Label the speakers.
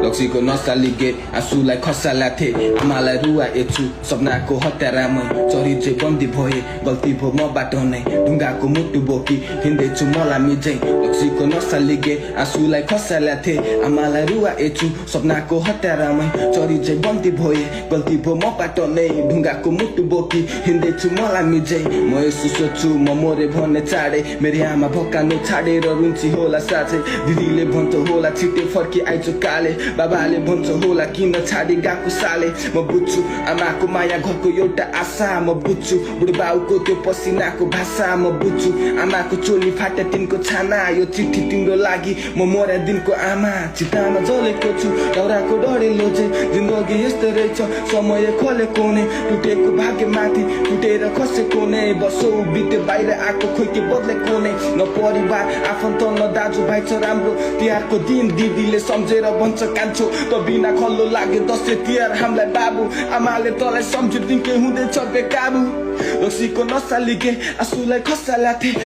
Speaker 1: रक्सीको नसा लिगे आँसुलाई खसाला थिए आमालाई रुवाएछु सपनाको हत्यारामै चरित्रै बन्दी भए गल्ती भो मबाट नै ढुङ्गाको मुटु बोकी हिँड्दैछु मलाई मिझै रक्सीको नसा लिगे आँसुलाई खसाला थिए आमालाई रुवाएछु सपनाको हत्यारामै चरित्रै बन्दी भए गल्ती भो मबाट नै ढुङ्गाको मुटु बोकी हिँड्दैछु मलाई मिझै म यसो सोच्छु म मोरे भन्ने चाँडै मेरो आमा भक्कानु छाडेर रुन्ची होला साँच्चै दिदीले भन्छ होला छिट्टै फर्की आइजो काले बाबाले भन्छ होला किन छाडी गएको साले म बुझ्छु आमाको माया घरको एउटा आशा म बुझ्छु बुढबाउको त्यो पसिनाको भाषा म बुझ्छु आमाको चोली फाटे तिनको छाना यो चिठी तिम्रो लागि म मोरा दिनको आमा चितामा जलेको छु दाउराको डढे लोचे जिन्दगी यस्तो रहेछ समय खोलेको नै टुटेको भाग्य माथि टुटेर खसेको नै बसो बिते बाहिर आएको खोइ के बदलेको नै न परिवार आफन्त न दाजुभाइ छ राम्रो तिहारको दिन दिदीले सम्झेर भन्छ कान्छो त बिना खल्लो लाग्यो दसैँ तिहार हामीलाई बाबु आमाले तँलाई सम्झिदिन के हुँदैछ बेकाबु रक्सीको नसा लिगे आँसुलाई खसाला थिए